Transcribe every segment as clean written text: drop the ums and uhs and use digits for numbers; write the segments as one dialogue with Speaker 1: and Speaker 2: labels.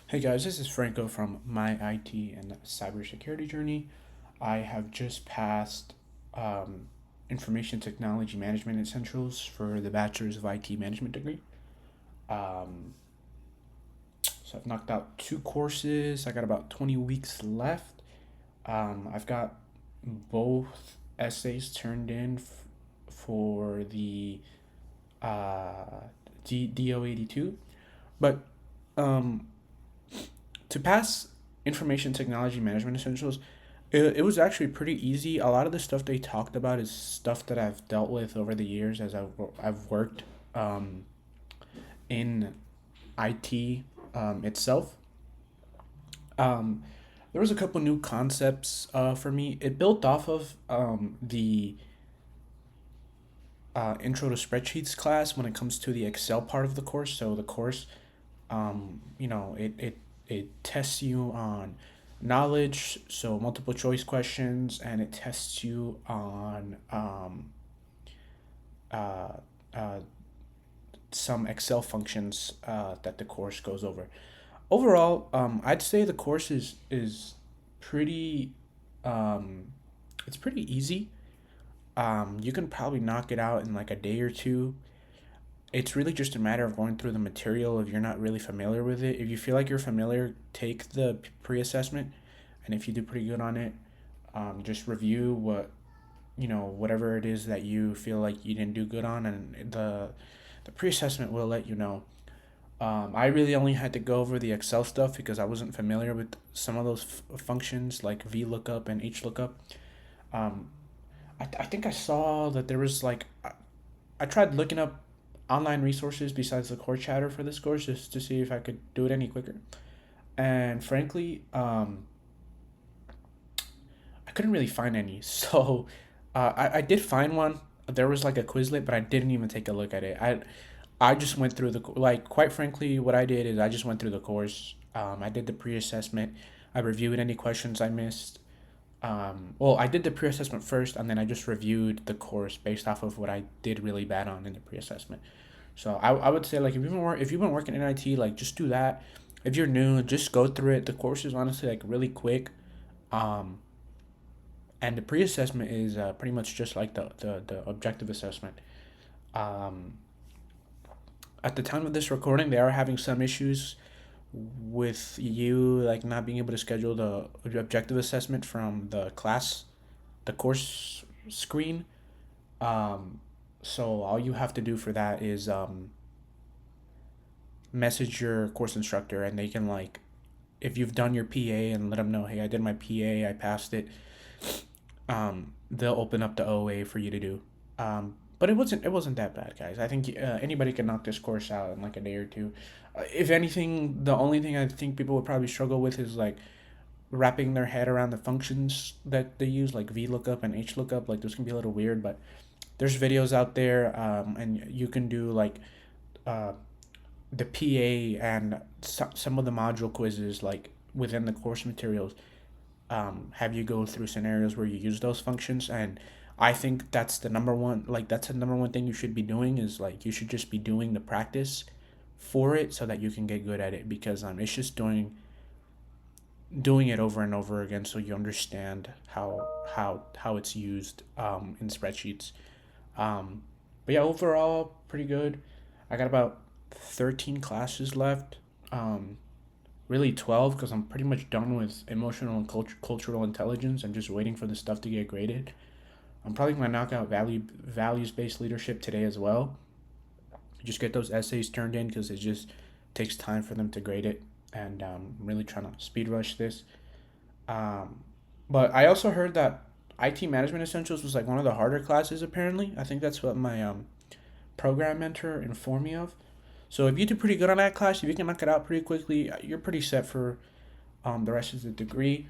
Speaker 1: Hey guys, this is Franco from my IT and cybersecurity journey. I have just passed um, Information Technology Management Essentials for the Bachelor's of IT Management degree. Um, so I've knocked out two courses. I got about 20 weeks left. I've got both essays turned in for the uh, D082. But um, to pass Information Technology Management Essentials, it was actually pretty easy. A lot of the stuff they talked about is stuff that I've dealt with over the years as I've worked um, in IT itself. Um, there was a couple new concepts for me. It built off of the intro to spreadsheets class when it comes to the Excel part of the course. So the course, it tests you on knowledge, so multiple choice questions, and it tests you on uh, uh, some Excel functions that the course goes over. Overall, I'd say the course is pretty um, it's pretty easy. You can probably knock it out in like a day or two. It's really just a matter of going through the material if you're not really familiar with it. If you feel like you're familiar, take the pre-assessment, and if you do pretty good on it, just review whatever it is that you feel like you didn't do good on, and the pre-assessment will let you know. I really only had to go over the Excel stuff because I wasn't familiar with some of those functions like VLOOKUP and HLOOKUP. Um, I think I saw that there was I tried looking up online resources besides the core chatter for this course just to see if I could do it any quicker. And frankly, I couldn't really find any. So I did find one. There was like a Quizlet, but I didn't even take a look at it. I just went through quite frankly, what I did is I just went through the course. I did the pre assessment. I reviewed any questions I missed. Well, I did the pre assessment first, and then I just reviewed the course based off of what I did really bad on in the pre assessment. So I would say like if you've been working in IT, like just do that. If you're new, just go through it. The course is honestly like really quick. Um, and the pre-assessment is pretty much just like the objective assessment. Um, at the time of this recording, they are having some issues with you like not being able to schedule the objective assessment from the course screen. Um, so all you have to do for that is message your course instructor, and they can like if you've done your PA and let them know, hey, I did my PA, I passed it. They'll open up the OA for you to do. But it wasn't that bad, guys. I think anybody can knock this course out in like a day or two. If anything, the only thing I think people would probably struggle with is like wrapping their head around the functions that they use, like VLOOKUP and HLOOKUP. Like those can be a little weird, but there's videos out there, and you can do like uh, the PA and some of the module quizzes like within the course materials have you go through scenarios where you use those functions. And I think that's the number one, like that's the number one thing you should be doing is like you should just be doing the practice for it so that you can get good at it, because it's just doing it over and over again so you understand how it's used in spreadsheets. um, but yeah, overall pretty good. I got about 13 classes left. Really 12 because I'm pretty much done with emotional and cultural intelligence. I'm just waiting for the stuff to get graded. I'm probably going to knock out values based leadership today as well. Just get those essays turned in because it just takes time for them to grade it. And I'm really trying to speed rush this. Um, but I also heard that IT Management Essentials was like one of the harder classes apparently. I think that's what my program mentor informed me of. So if you do pretty good on that class, if you can knock it out pretty quickly, you're pretty set for the rest of the degree.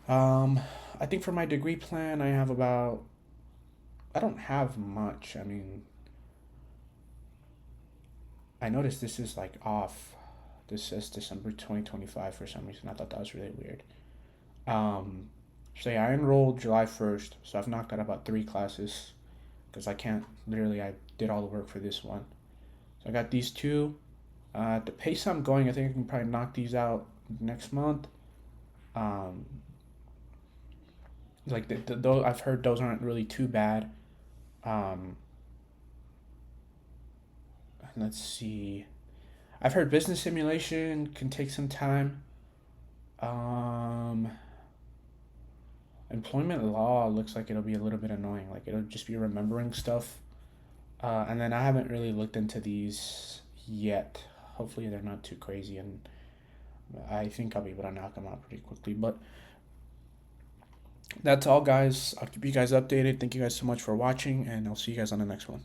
Speaker 1: Um, I think for my degree plan, I have about. I don't have much. I mean, I noticed this is like off. This says December 2025 for some reason. I thought that was really weird. Um, so yeah, I enrolled July 1st, so I've knocked out about three classes because I can't literally. I did all the work for this one. So I got these two. The pace I'm going, I think I can probably knock these out next month. Um, like those, I've heard those aren't really too bad. Um, let's see. I've heard business simulation can take some time. Um, employment law looks like it'll be a little bit annoying. Like it'll just be remembering stuff. And then I haven't really looked into these yet. Hopefully they're not too crazy, and I think I'll be able to knock them out pretty quickly. But that's all, guys. I'll keep you guys updated. Thank you guys so much for watching, and I'll see you guys on the next one.